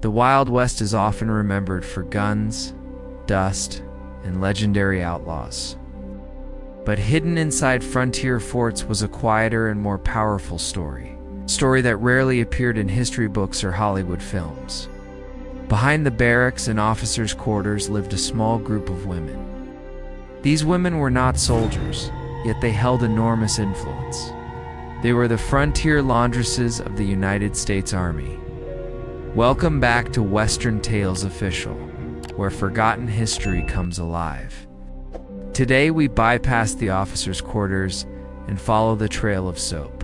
The Wild West is often remembered for guns, dust, and legendary outlaws. But hidden inside frontier forts was a quieter and more powerful story. A story that rarely appeared in history books or Hollywood films. Behind the barracks and officers' quarters lived a small group of women. These women were not soldiers, yet they held enormous influence. They were the frontier laundresses of the United States Army. Welcome back to Western Tales Official, where forgotten history comes alive. Today we bypass the officers' quarters and follow the trail of soap.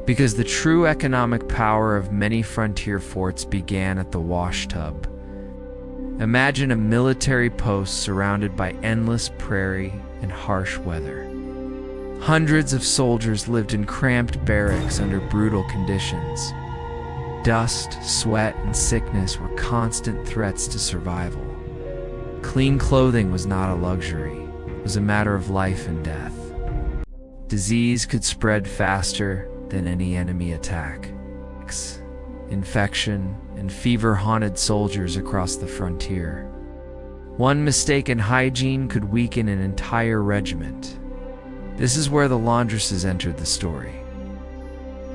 Because the true economic power of many frontier forts began at the wash tub. Imagine a military post surrounded by endless prairie and harsh weather. Hundreds of soldiers lived in cramped barracks under brutal conditions. Dust, sweat, and sickness were constant threats to survival. Clean clothing was not a luxury, it was a matter of life and death. Disease could spread faster than any enemy attack. Infection and fever haunted soldiers across the frontier. One mistake in hygiene could weaken an entire regiment. This is where the laundresses entered the story.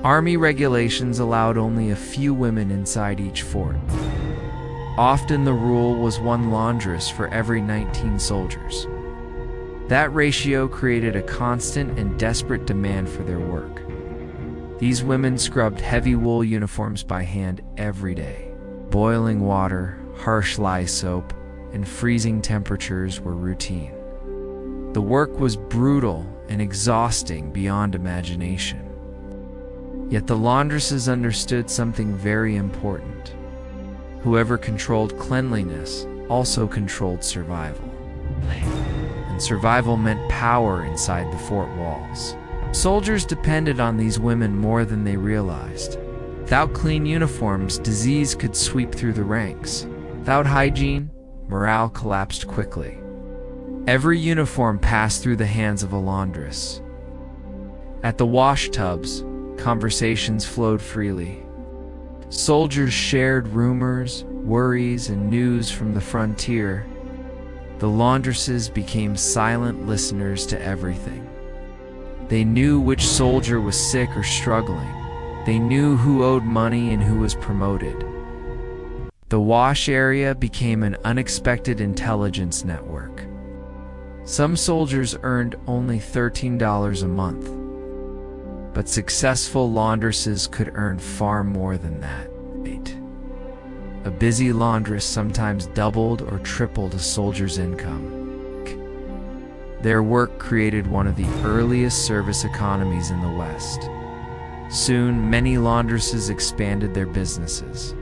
Army regulations allowed only a few women inside each fort. Often the rule was one laundress for every 19 soldiers. That ratio created a constant and desperate demand for their work. These women scrubbed heavy wool uniforms by hand every day. Boiling water, harsh lye soap, and freezing temperatures were routine. The work was brutal and exhausting beyond imagination. Yet the laundresses understood something very important. Whoever controlled cleanliness also controlled survival. And survival meant power inside the fort walls. Soldiers depended on these women more than they realized. Without clean uniforms, disease could sweep through the ranks. Without hygiene, morale collapsed quickly. Every uniform passed through the hands of a laundress. At the wash tubs, conversations flowed freely. Soldiers shared rumors, worries, and news from the frontier. The laundresses became silent listeners to everything. They knew which soldier was sick or struggling. They knew who owed money and who was promoted. The wash area became an unexpected intelligence network. Some soldiers earned only $13 a month. But successful laundresses could earn far more than that. A busy laundress sometimes doubled or tripled a soldier's income. Their work created one of the earliest service economies in the West. Soon, many laundresses expanded their businesses.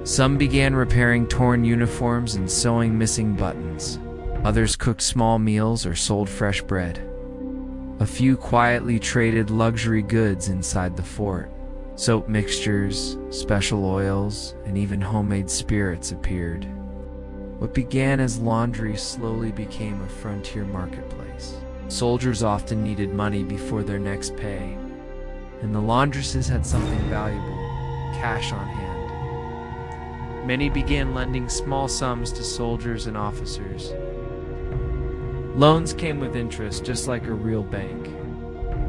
Some began repairing torn uniforms and sewing missing buttons. Others cooked small meals or sold fresh bread. A few quietly traded luxury goods inside the fort. Soap mixtures, special oils, and even homemade spirits appeared. What began as laundry slowly became a frontier marketplace. Soldiers often needed money before their next pay, and the laundresses had something valuable, cash on hand. Many began lending small sums to soldiers and officers. Loans came with interest, just like a real bank.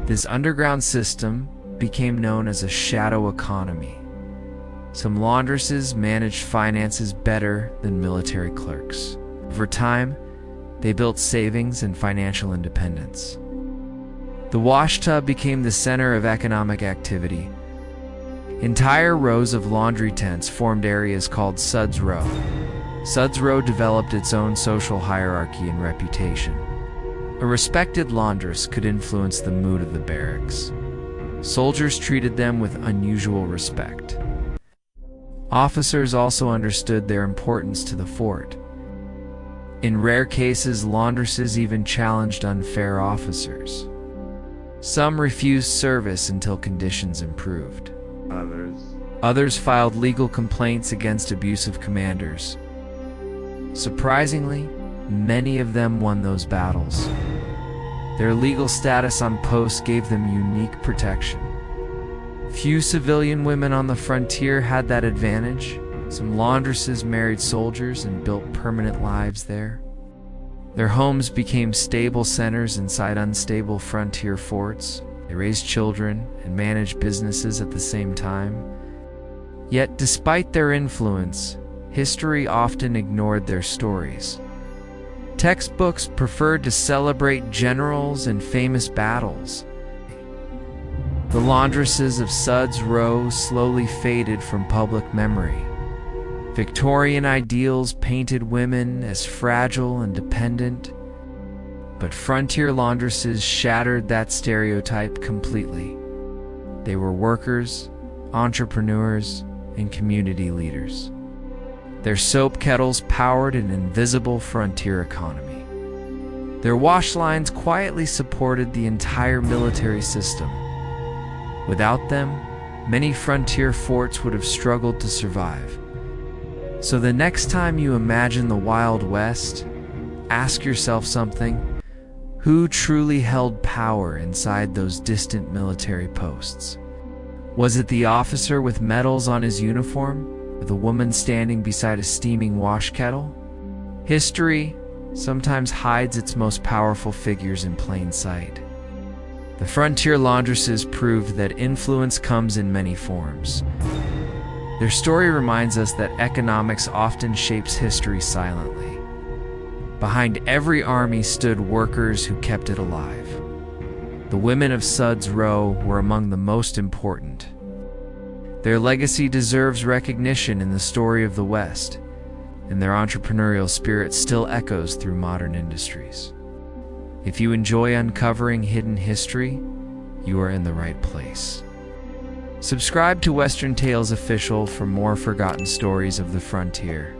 This underground system became known as a shadow economy. Some laundresses managed finances better than military clerks. Over time, they built savings and financial independence. The wash tub became the center of economic activity. Entire rows of laundry tents formed areas called Suds Row. Suds Row developed its own social hierarchy and reputation. A respected laundress could influence the mood of the barracks. Soldiers treated them with unusual respect. Officers also understood their importance to the fort. In rare cases, laundresses even challenged unfair officers. Some refused service until conditions improved. Others filed legal complaints against abusive commanders. Surprisingly, many of them won those battles. Their legal status on post gave them unique protection. Few civilian women on the frontier had that advantage. Some laundresses married soldiers and built permanent lives there. Their homes became stable centers inside unstable frontier forts. They raised children and managed businesses at the same time. Yet, despite their influence, history often ignored their stories. Textbooks preferred to celebrate generals and famous battles. The laundresses of Suds Row slowly faded from public memory. Victorian ideals painted women as fragile and dependent, but frontier laundresses shattered that stereotype completely. They were workers, entrepreneurs, and community leaders. Their soap kettles powered an invisible frontier economy. Their wash lines quietly supported the entire military system. Without them, many frontier forts would have struggled to survive. So the next time you imagine the Wild West, ask yourself something. Who truly held power inside those distant military posts? Was it the officer with medals on his uniform, or the woman standing beside a steaming wash kettle? History sometimes hides its most powerful figures in plain sight. The frontier laundresses proved that influence comes in many forms. Their story reminds us that economics often shapes history silently. Behind every army stood workers who kept it alive. The women of Suds Row were among the most important. Their legacy deserves recognition in the story of the West, and their entrepreneurial spirit still echoes through modern industries. If you enjoy uncovering hidden history, you are in the right place. Subscribe to Western Tales Official for more forgotten stories of the frontier.